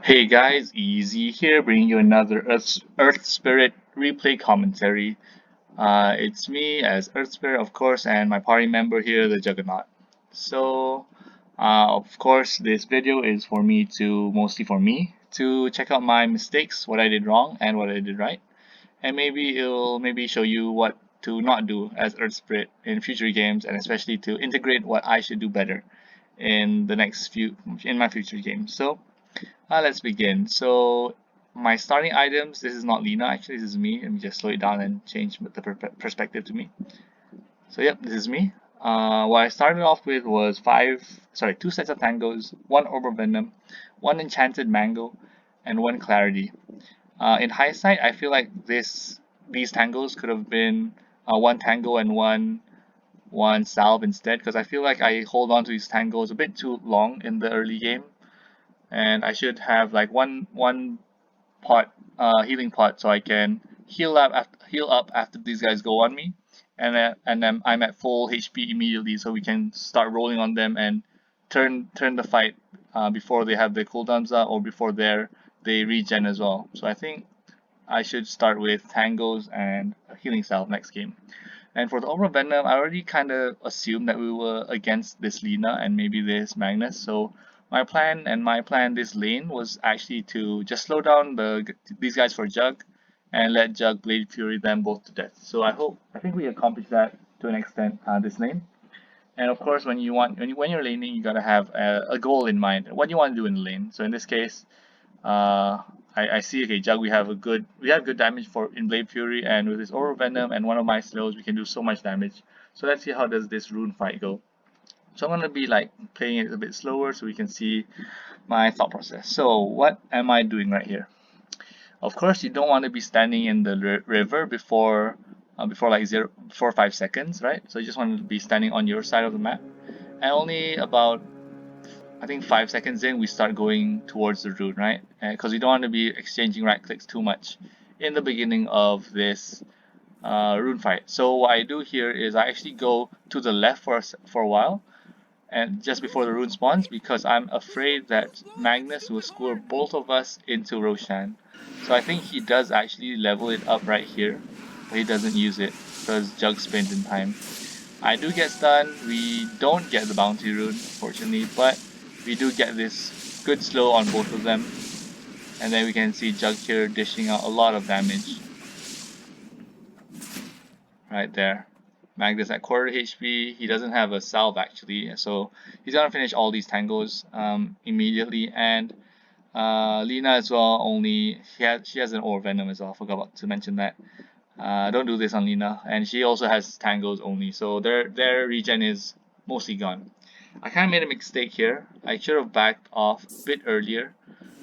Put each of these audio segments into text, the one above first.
Hey guys, Easy here, bringing you another Earth Spirit replay commentary. It's me as Earth Spirit, of course, and my party member here, the Juggernaut. So, of course, this video is mostly for me to check out my mistakes, what I did wrong and what I did right, and maybe it'll show you what to not do as Earth Spirit in future games, and especially to integrate what I should do better in my future games. So. Let's begin. So my starting items, this is not Lena, actually this is me. Let me just slow it down and change the perspective to me. So yep, this is me. What I started off with was two sets of tangos, one Orb Venom, one Enchanted Mango, and one Clarity. In hindsight, I feel like these tangos could have been one tango and one salve instead, because I feel like I hold on to these tangos a bit too long in the early game, and I should have like one pot, healing pot, so I can heal up after these guys go on me, and then I'm at full HP immediately, so we can start rolling on them and turn the fight before they have their cooldowns up or before they regen as well. So I think I should start with tangos and a healing salve next game. And for the Aura Venom, I already kind of assumed that we were against this Lina and maybe this Magnus. So my plan this lane was actually to just slow down these guys for Jug and let Jug Blade Fury them both to death. So I think we accomplished that to an extent this lane. And of course, when you're laning, you gotta have a goal in mind. What you want to do in the lane. So in this case, I see, okay, Jug, we have good damage for in Blade Fury, and with his Aura Venom and one of my slows, we can do so much damage. So let's see how does this rune fight go. So I'm gonna be like playing it a bit slower so we can see my thought process. So what am I doing right here? Of course, you don't want to be standing in the river before like 5 seconds, right? So you just want to be standing on your side of the map, and only about I think 5 seconds in, we start going towards the rune, right? Because we don't want to be exchanging right clicks too much in the beginning of this rune fight. So what I do here is I actually go to the left for a while, and just before the rune spawns, because I'm afraid that Magnus will score both of us into Roshan. So I think he does actually level it up right here, but he doesn't use it because Jug spins in time. I do get stunned. We don't get the bounty rune, fortunately, but we do get this good slow on both of them. And then we can see Jug here dishing out a lot of damage. Right there. Magnus at quarter HP. He doesn't have a salve actually, so he's gonna finish all these tangos immediately. And Lina as well. She has an ore venom as well. I forgot to mention that. Don't do this on Lina, and she also has tangos only, so their regen is mostly gone. I kind of made a mistake here. I should have backed off a bit earlier.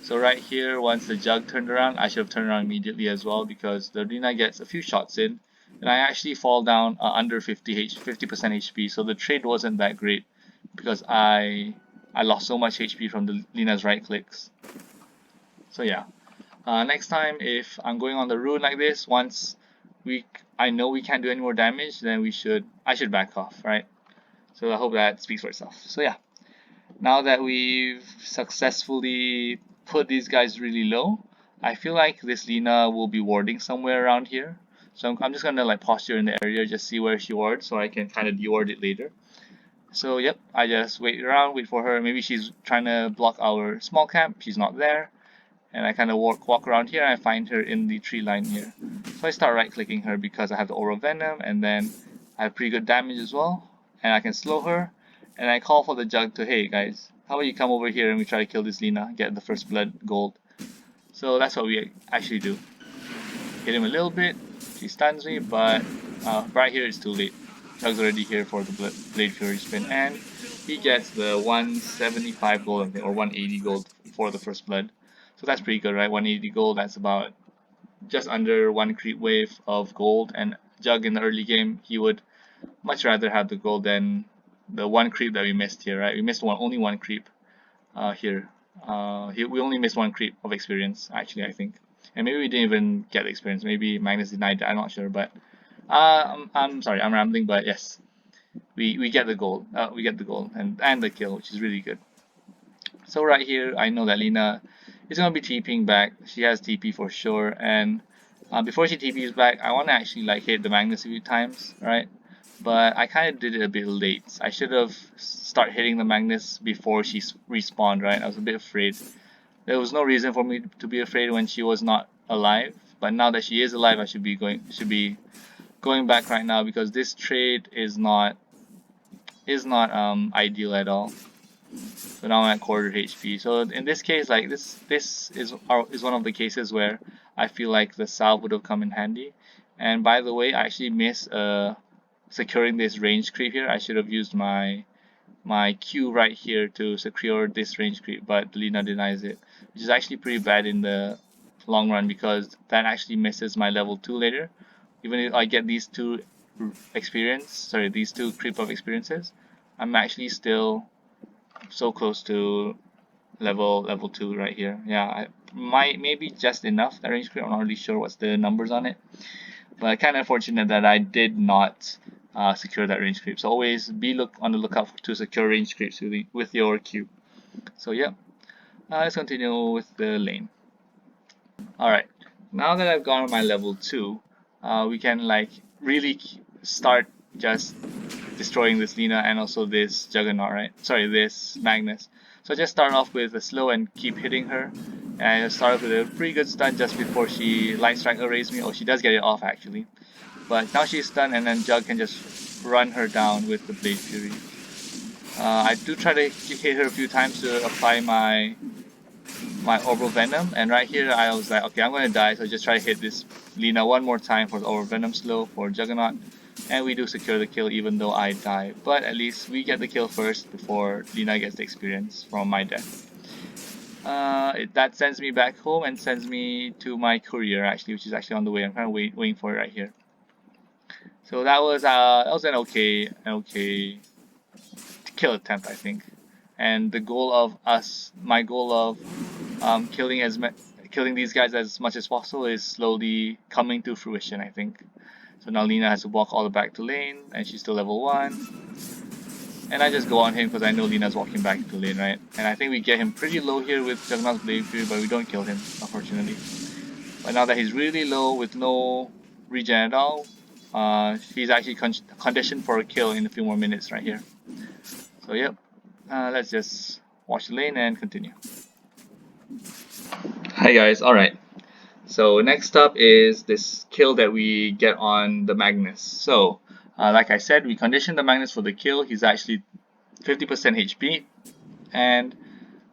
So right here, once the Jug turned around, I should have turned around immediately as well, because the Lina gets a few shots in, and I actually fall down under 50% HP. So the trade wasn't that great because I lost so much HP from the Lina's right clicks. So yeah. Next time, if I'm going on the rune like this, once I know we can't do any more damage, then I should back off, right? So I hope that speaks for itself. So yeah, now that we've successfully put these guys really low, I feel like this Lina will be warding somewhere around here. So I'm just gonna like posture in the area, just see where she wards, so I can kind of deward it later. So yep, I just wait around, wait for her. Maybe she's trying to block our small camp. She's not there. And I kind of walk around here and I find her in the tree line here. So I start right clicking her because I have the Aura Venom, and then I have pretty good damage as well, and I can slow her, and I call for the Jug to, hey guys, how about you come over here and we try to kill this Lina, get the first blood gold. So that's what we actually do. Hit him a little bit, she stuns me, but right here it's too late. Jug's already here for the Blade Fury spin, and he gets the 175 gold, I think, or 180 gold for the first blood. So that's pretty good, right? 180 gold, that's about just under one creep wave of gold. And Jug in the early game, he would much rather have the gold than the one creep that we missed here, right? We missed only one creep here. We only missed one creep of experience, actually, I think. And maybe we didn't even get the experience. Maybe Magnus denied that, I'm not sure. But I'm sorry, I'm rambling, but yes. We get the gold. We get the gold and the kill, which is really good. So right here, I know that Lina He's gonna be TPing back. She has TP for sure, and before she TPs back, I want to actually like hit the Magnus a few times, right? But I kind of did it a bit late. I should have start hitting the Magnus before she respawned, right? I was a bit afraid. There was no reason for me to be afraid when she was not alive, but now that she is alive, I should be going back right now because this trade is not ideal at all. So now I'm at quarter HP. So in this case, like this is one of the cases where I feel like the salve would have come in handy. And by the way, I actually missed securing this range creep here. I should have used my Q right here to secure this range creep, but Lina denies it, which is actually pretty bad in the long run because that actually misses my level 2 later. Even if I get these two these two creep of experiences, I'm actually still so close to level 2 right here. Yeah, maybe just enough that range creep. I'm not really sure what's the numbers on it, but kind of fortunate that I did not secure that range creep. So always be on the lookout to secure range creeps with your Q. So yeah, let's continue with the lane. Alright, now that I've gone on my level 2, we can like really start just destroying this Lina and also this Juggernaut, right? Sorry, this Magnus. So just start off with a slow and keep hitting her. And I start off with a pretty good stun just before she light strike arrays me. Oh, she does get it off actually. But now she's stunned and then Jug can just run her down with the Blade Fury. I do try to hit her a few times to apply my Orbital Venom, and right here I was like, okay, I'm gonna die, so just try to hit this Lina one more time for the Orbital Venom slow for Juggernaut, and we do secure the kill even though I die. But at least we get the kill first before Lina gets the experience from my death. That sends me back home and sends me to my courier actually, which is actually on the way. I'm kind of waiting for it right here. So that was an okay kill attempt, I think. And the goal of my goal of killing these guys as much as possible is slowly coming to fruition, I think. So now Lina has to walk all the way back to lane, and she's still level 1. And I just go on him because I know Lina's walking back to lane, right? And I think we get him pretty low here with Juggernaut's Blade Fury, but we don't kill him, unfortunately. But now that he's really low with no regen at all, he's actually conditioned for a kill in a few more minutes right here. So yep, let's just watch the lane and continue. Hi guys, alright. So next up is this kill that we get on the Magnus. So, like I said, we conditioned the Magnus for the kill. He's actually 50% HP. And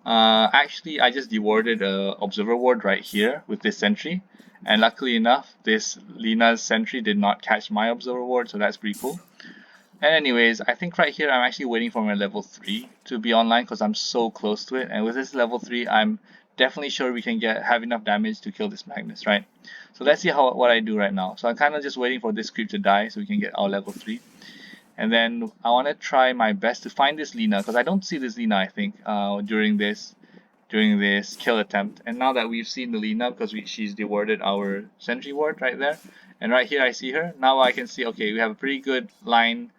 actually, I just dewarded a Observer Ward right here with this Sentry. And luckily enough, this Lina's Sentry did not catch my Observer Ward, so that's pretty cool. And anyways, I think right here I'm actually waiting for my level 3 to be online because I'm so close to it. And with this level 3, I'm definitely sure we can have enough damage to kill this Magnus, right? So let's see what I do right now. So I'm kind of just waiting for this creep to die so we can get our level 3. And then I want to try my best to find this Lina because I don't see this Lina, I think, during this kill attempt. And now that we've seen the Lina because she's dewarded our Sentry Ward right there. And right here I see her. Now I can see, okay, we have a pretty good line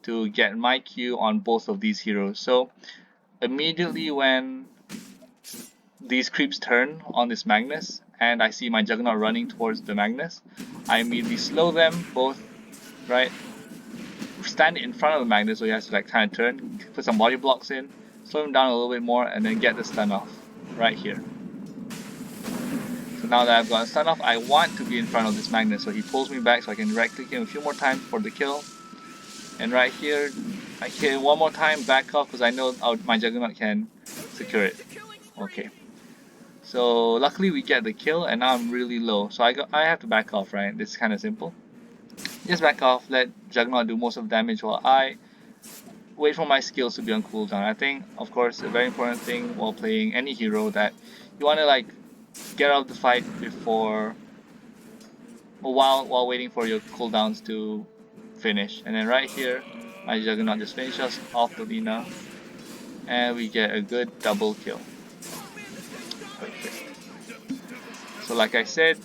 to get my Q on both of these heroes. So immediately when these creeps turn on this Magnus and I see my Juggernaut running towards the Magnus, I immediately slow them both, right? Stand in front of the Magnus so he has to like kind of turn, put some body blocks in, slow him down a little bit more, and then get the stun off right here. So now that I've got a stun off, I want to be in front of this Magnus so he pulls me back so I can right click him a few more times for the kill. And right here, I kill one more time, back off because I know my Juggernaut can secure it. Okay. So luckily we get the kill and now I'm really low. So I have to back off, right? This is kind of simple. Just back off, let Juggernaut do most of the damage while I wait for my skills to be on cooldown. I think, of course, a very important thing while playing any hero that you want to like get out of the fight before, while waiting for your cooldowns to finish. And then right here, my Juggernaut just finishes off the Lina, and we get a good double kill. Perfect. So like I said,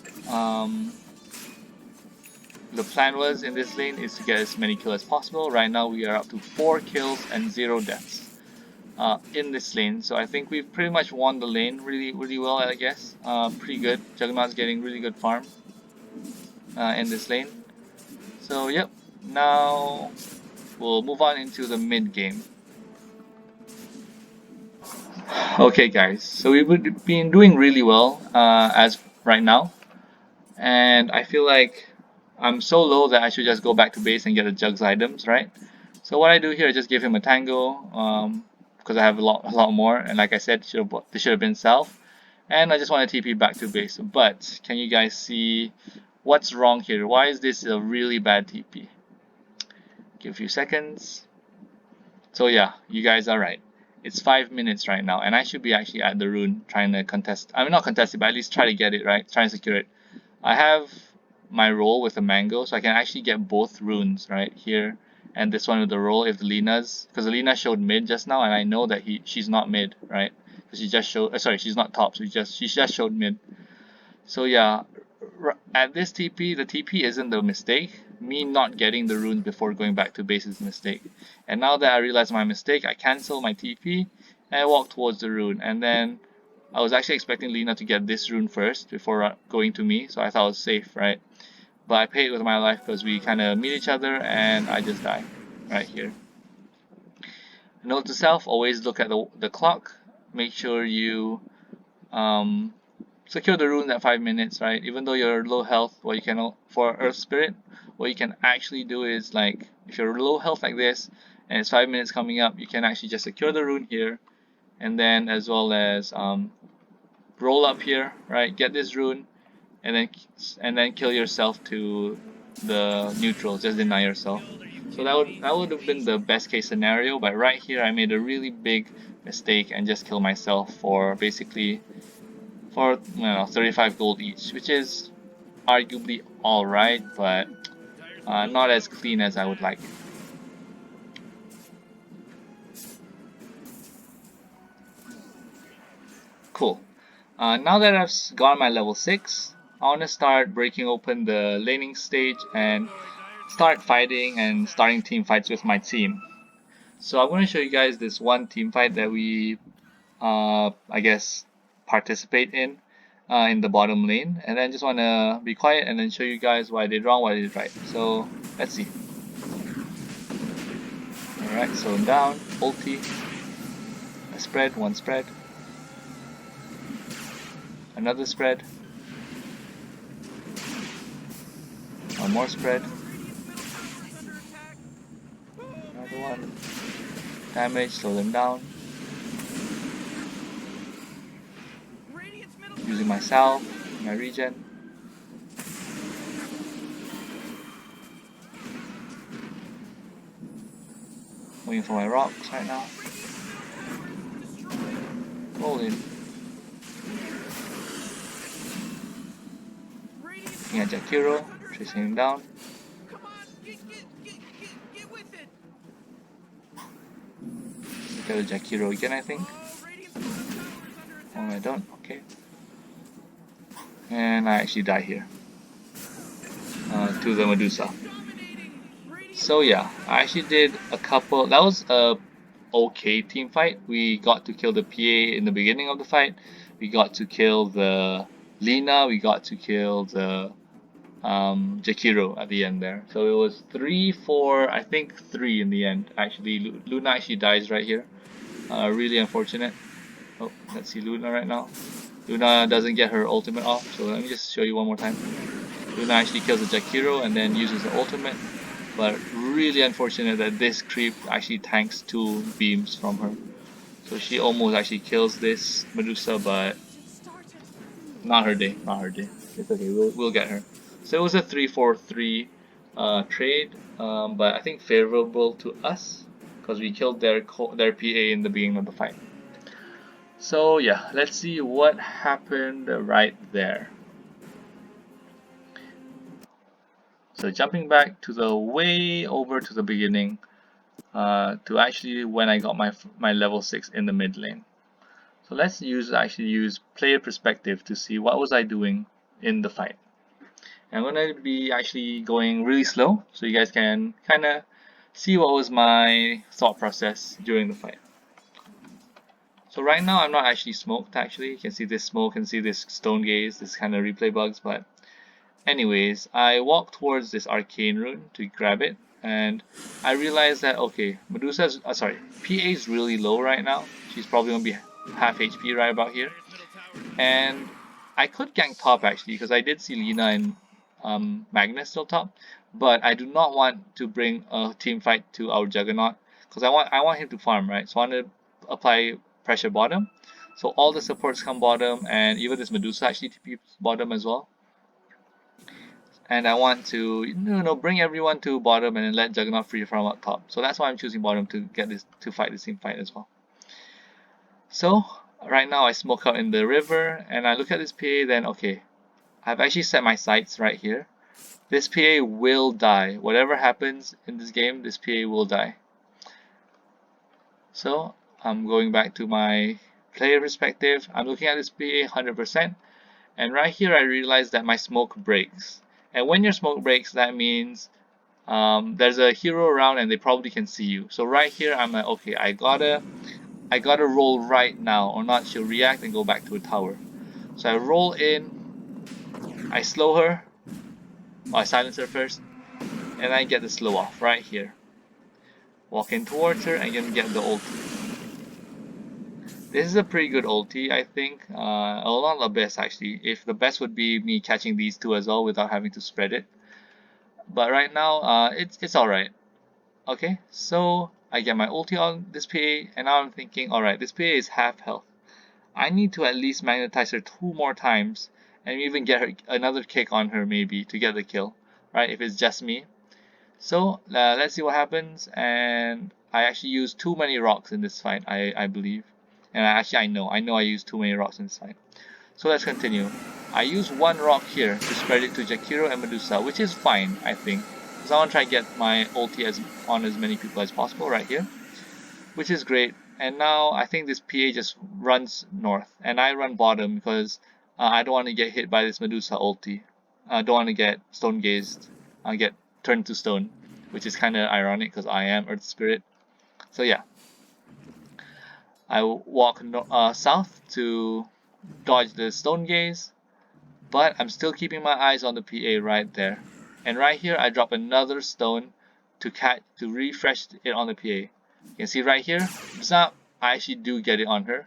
the plan was in this lane is to get as many kills as possible. Right now we are up to 4 kills and 0 deaths. in this lane. So I think we've pretty much won the lane really well, I guess. Pretty good. Juggernaut's getting really good farm in this lane. So yep, now we'll move on into the mid game. Okay guys, so we've been doing really well as right now, and I feel like I'm so low that I should just go back to base and get the Jugs items, right? So what I do here is just give him a Tango, because I have a lot more, and like I said, this should have been Self, and I just want to TP back to base. But can you guys see what's wrong here? Why is this a really bad TP? Give a few seconds. So yeah, you guys are right. It's 5 minutes right now, and I should be actually at the rune trying to contest. I mean, not contest it, but at least try to get it, right? Try and secure it. I have my roll with a mango, so I can actually get both runes right here, and this one with the roll if the Lena's, because the Lena showed mid just now, and I know that she's not mid, right? Because she just showed, sorry, she's not top, so she just showed mid. So yeah, at this TP, the TP isn't the mistake. Me not getting the runes before going back to base is the mistake. And now that I realize my mistake, I cancel my TP and I walk towards the rune. And then I was actually expecting Lena to get this rune first before going to me, so I thought I was safe, right? But I paid with my life because we kind of meet each other and I just die right here. Note to self, always look at the clock. Make sure you secure the rune at 5 minutes, right? Even though you're low health, what you can, for Earth Spirit, what you can actually do is, like, if you're low health like this and it's 5 minutes coming up, you can actually just secure the rune here, and then as well as roll up here, right? Get this rune, and then kill yourself to the neutral. Just deny yourself. So that would have been the best case scenario. But right here, I made a really big mistake and just killed myself for basically for 35 gold each, which is arguably alright, but not as clean as I would like. Cool. Now that I've got my level 6, I want to start breaking open the laning stage and start fighting and starting team fights with my team. So I'm going to show you guys this one team fight that we, I guess, participate in the bottom lane, and then just want to be quiet and then show you guys what I did wrong, what I did right. So let's see. Alright, so down, ulti, a spread, one spread, another spread, one more spread, another one, damage, slow them down, using my salve, my regen, waiting for my rocks right now, roll in, looking at Jakiro, tracing him down, look at the Jakiro again I think, oh I don't, okay, and I actually die here, to the Medusa. So yeah, I actually did a couple, that was a okay team fight. We got to kill the PA in the beginning of the fight, we got to kill the Lina, we got to kill the Jakiro at the end there. So it was 3, 4, I think 3 in the end. Actually, Luna actually dies right here. Really unfortunate. Oh, let's see Luna right now. Luna doesn't get her ultimate off, so let me just show you one more time. Luna actually kills the Jakiro and then uses the ultimate. But really unfortunate that this creep actually tanks 2 beams from her. So she almost actually kills this Medusa, but not her day, not her day. It's okay, we'll get her. So it was a 3-4-3 trade, but I think favorable to us because we killed their PA in the beginning of the fight. So yeah, let's see what happened right there. So jumping back to the way over to the beginning, to actually when I got my level 6 in the mid lane. So let's actually use player perspective to see what was I doing in the fight. I'm gonna be actually going really slow so you guys can kind of see what was my thought process during the fight. So right now I'm not actually smoked actually. You can see this smoke and see this stone gaze, this kind of replay bugs, but anyways, I walk towards this arcane rune to grab it, and I realize that okay, Medusa's PA is really low right now. She's probably gonna be half HP right about here. And I could gank top actually, because I did see Lina and Magnus still top, but I do not want to bring a team fight to our Juggernaut, because I want him to farm, right? So I want to apply pressure bottom. So all the supports come bottom, and even this Medusa actually TP bottom as well. And I want to bring everyone to bottom and then let Juggernaut free farm up top. So that's why I'm choosing bottom to get this to fight this team fight as well. So right now I smoke out in the river and I look at this PA, then okay, I've actually set my sights right here. This PA will die. Whatever happens in this game, this PA will die. So I'm going back to my player perspective. I'm looking at this PA 100%, and right here I realize that my smoke breaks. And when your smoke breaks, that means there's a hero around and they probably can see you. So right here I'm like, okay, I gotta roll right now, or not she'll react and go back to a tower. So I roll in, I slow her, I silence her first, and I get the slow off right here. Walk in towards her and then get the ulti. This is a pretty good ulti, I think. Well, not the best actually. If the best would be me catching these two as well without having to spread it. But right now, it's alright. Okay, so I get my ulti on this PA, and now I'm thinking, alright, this PA is half health. I need to at least magnetize her 2 more times and even get her another kick on her maybe to get the kill, right? If it's just me. So let's see what happens. And I actually used too many rocks in this fight, I believe. And I know I used too many rocks in this fight. So let's continue. I use 1 rock here to spread it to Jakiro and Medusa, which is fine, I think. Because I want to try to get my ulti on as many people as possible right here, which is great. And now I think this PA just runs north, and I run bottom because I don't want to get hit by this Medusa ulti. I don't want to get stone gazed, get turned to stone, which is kind of ironic because I am Earth Spirit. So yeah, I walk south to dodge the stone gaze, but I'm still keeping my eyes on the PA right there. And right here, I drop another stone to refresh it on the PA. You can see right here, zap, I actually do get it on her.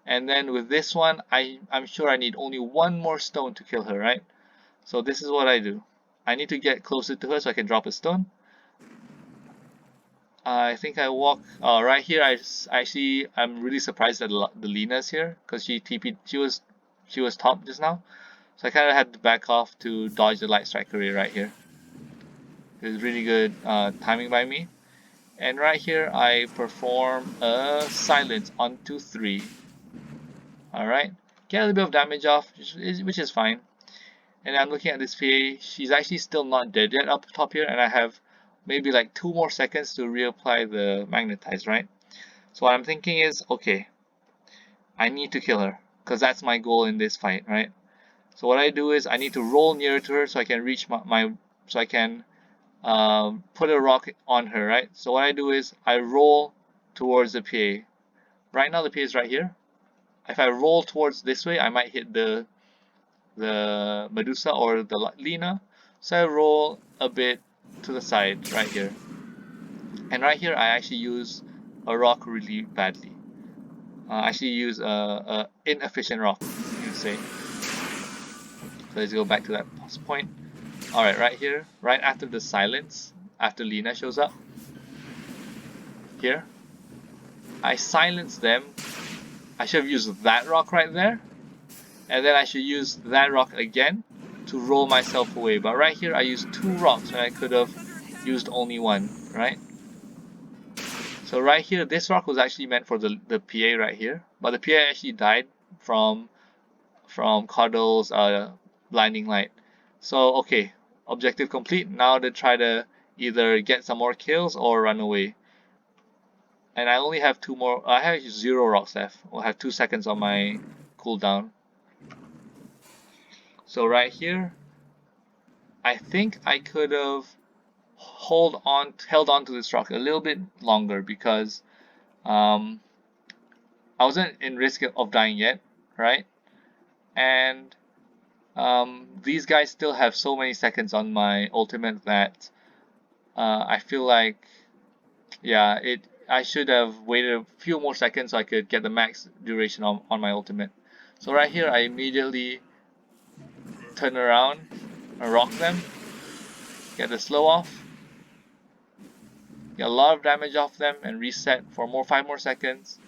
And then with this one, I'm sure I need only 1 more stone to kill her, right? So this is what I do. I need to get closer to her so I can drop a stone. I think I walk right here. I'm really surprised that the Lina's here because she TP'd. She was top just now, so I kind of had to back off to dodge the light strike array right here. It was really good timing by me. And right here, I perform a silence onto 3. Alright, get a little bit of damage off, which is fine. And I'm looking at this PA, she's actually still not dead yet up top here, and I have maybe like 2 more seconds to reapply the magnetize, right? So what I'm thinking is, okay, I need to kill her, because that's my goal in this fight, right? So what I do is I need to roll near to her so I can reach so I can put a rock on her, right? So what I do is I roll towards the PA. Right now the PA is right here. If I roll towards this way, I might hit the Medusa or the Lina. So I roll a bit to the side right here. And right here I actually use a rock really badly. I actually use a inefficient rock, you could say. So let's go back to that point. Alright, right here, right after the silence, after Lina shows up, here, I silence them. I should have used that rock right there, and then I should use that rock again to roll myself away. But right here, I used 2 rocks when I could have used only 1, right? So right here, this rock was actually meant for the PA right here, but the PA actually died from Cuddle's blinding light. So okay, objective complete. Now to try to either get some more kills or run away. And I only have 2 more. I have 0 rocks left. I'll have 2 seconds on my cooldown. So right here, I think I could have held on to this rock a little bit longer because I wasn't in risk of dying yet, right? And these guys still have so many seconds on my ultimate that I feel like, yeah, I should have waited a few more seconds so I could get the max duration on my ultimate. So right here, I immediately turn around and rock them, get the slow off, get a lot of damage off them, and reset for 5 more seconds.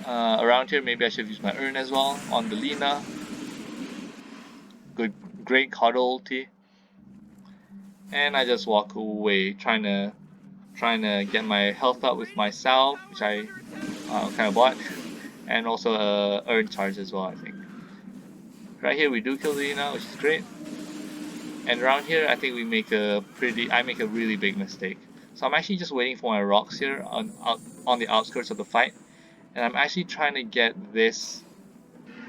Around here, maybe I should use my urn as well on the Lina. Great cuddle ulti. And I just walk away, trying to get my health up with my salve, which I kind of bought, and also urn charge as well, I think. Right here we do kill Lina, which is great. And around here, I think I make a really big mistake. So I'm actually just waiting for my rocks here on the outskirts of the fight, and I'm actually trying to get this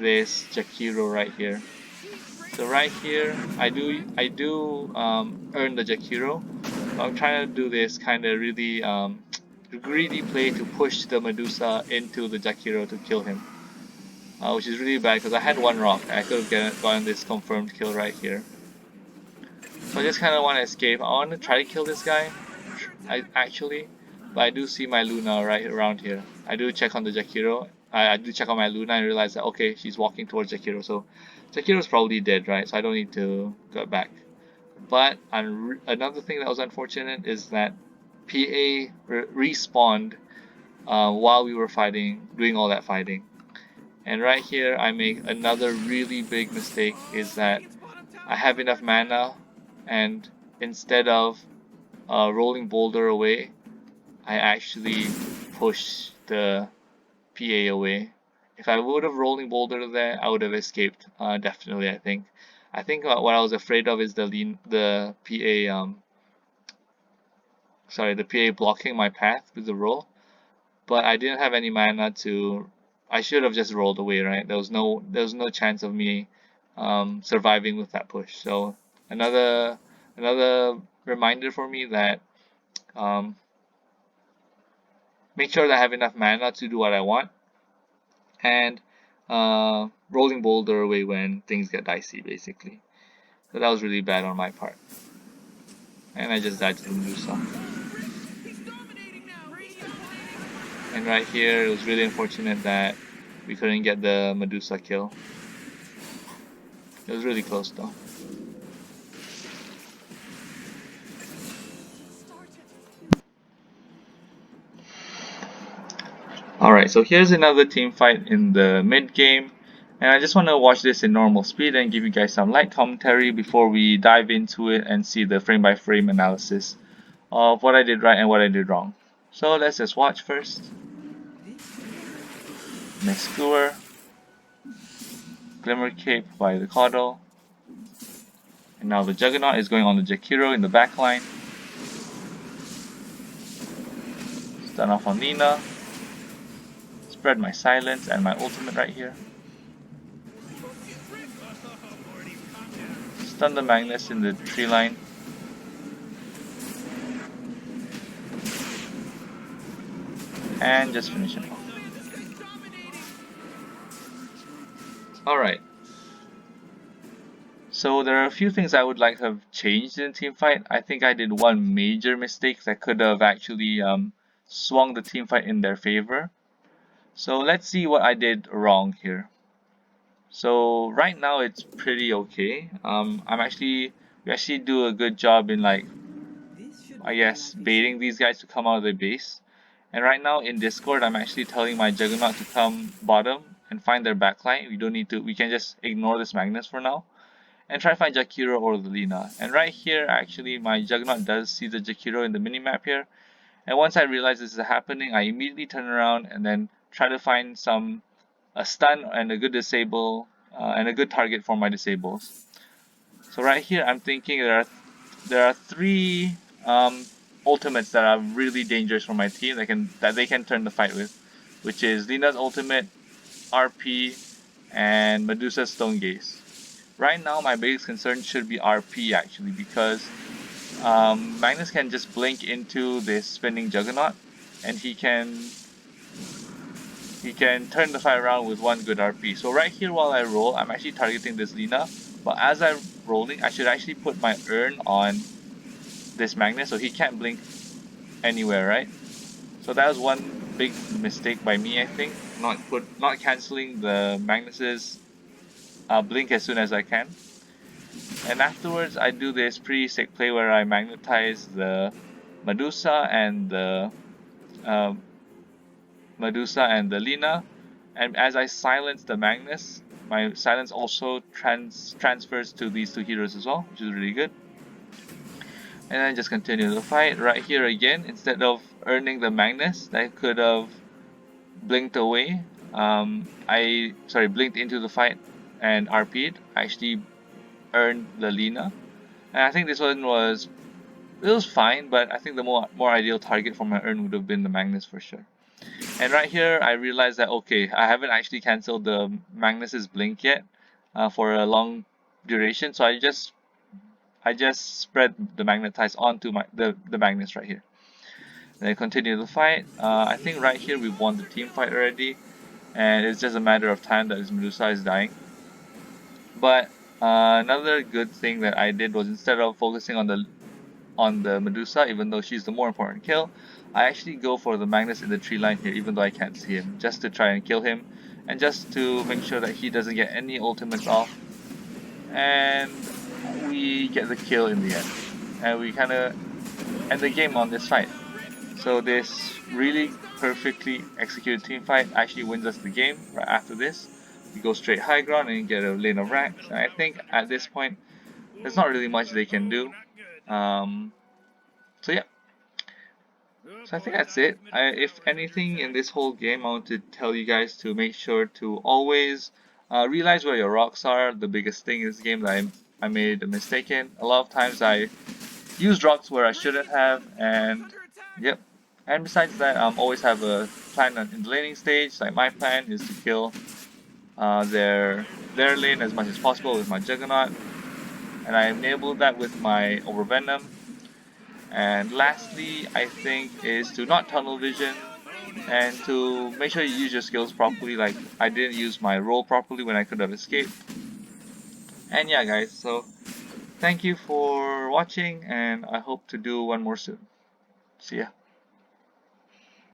Jakiro right here. So right here, I do earn the Jakiro. I'm trying to do this kind of really greedy play to push the Medusa into the Jakiro to kill him, which is really bad because I had one rock. I could have gotten this confirmed kill right here. So I just kind of want to escape. I want to try to kill this guy, but I do see my Luna right around here. I do check on the Jakiro. I do check on my Luna and realize that, okay, she's walking towards Jakiro, so Jakiro's probably dead, right? So I don't need to go back. But another thing that was unfortunate is that PA respawned while we were fighting, doing all that fighting. And right here, I make another really big mistake, is that I have enough mana, and instead of rolling Boulder away, I actually push the PA away. If I would have rolling Boulder there, I would have escaped. Definitely, I think. I think what I was afraid of is the PA the PA blocking my path with the roll. But I didn't have any mana to. I should have just rolled away, right? There was no chance of me surviving with that push. So another reminder for me that um, make sure that I have enough mana to do what I want, and rolling Boulder away when things get dicey, basically. So that was really bad on my part, and I just died to the Medusa. And right here, it was really unfortunate that we couldn't get the Medusa kill. It was really close though. Alright, so here's another team fight in the mid game, and I just want to watch this in normal speed and give you guys some light commentary before we dive into it and see the frame by frame analysis of what I did right and what I did wrong. So let's just watch first. Nice Skewer, Glimmer Cape by the Caudal, and now the Juggernaut is going on the Jakiro in the backline. Stun off on Lina. Spread my silence and my ultimate right here. Stun the Magnus in the tree line. And just finish him off. Alright. So there are a few things I would like to have changed in team fight. I think I did one major mistake that could have actually swung the team fight in their favor. So let's see what I did wrong here. So right now it's pretty okay. We actually do a good job in, like, I guess, baiting these guys to come out of their base. And right now in Discord, I'm actually telling my Juggernaut to come bottom and find their backline. We can just ignore this Magnus for now and try to find Jakiro or the Lina. And right here, actually, my Juggernaut does see the Jakiro in the minimap here. And once I realize this is happening, I immediately turn around and then try to find a stun and a good disable and a good target for my disables. So right here, I'm thinking there are three ultimates that are really dangerous for my team that they can turn the fight with, which is Lina's ultimate, RP, and Medusa's Stone Gaze. Right now, my biggest concern should be RP actually, because Magnus can just blink into this spinning Juggernaut, and he can he can turn the fight around with one good RP. So right here while I roll, I'm actually targeting this Lina, but as I'm rolling, I should actually put my urn on this Magnus so he can't blink anywhere, right? So that was one big mistake by me, I think, not canceling the Magnus's blink as soon as I can. And afterwards, I do this pretty sick play where I magnetize the Medusa and the Lina, and as I silence the Magnus, my silence also transfers to these two heroes as well, which is really good. And then just continue the fight. Right here again, instead of earning the Magnus that could have blinked away, blinked into the fight and RP'd. I actually earned the Lina, and I think this one was fine, but I think the more ideal target for my earn would have been the Magnus for sure. And right here, I realized that okay, I haven't actually cancelled the Magnus's blink yet for a long duration, so I just spread the magnetize onto the Magnus right here. Then continue the fight. I think right here we won the team fight already, and it's just a matter of time that this Medusa is dying. But another good thing that I did was instead of focusing on the Medusa, even though she's the more important kill, I actually go for the Magnus in the tree line here, even though I can't see him, just to try and kill him, and just to make sure that he doesn't get any ultimates off. And we get the kill in the end, and we kind of end the game on this fight. So this really perfectly executed team fight actually wins us the game. Right after this, we go straight high ground and get a lane of racks. And I think at this point, there's not really much they can do. So yeah. So I think that's it. If anything in this whole game, I want to tell you guys to make sure to always realize where your rocks are. The biggest thing in this game that I made a mistake in. A lot of times I used rocks where I shouldn't have, and yep. And besides that, always have a plan in the laning stage. Like my plan is to kill their lane as much as possible with my Juggernaut, and I enabled that with my Overvenom. And lastly, I think is to not tunnel vision and to make sure you use your skills properly. Like I didn't use my roll properly when I could have escaped. And yeah, guys. So thank you for watching, and I hope to do one more soon. See ya.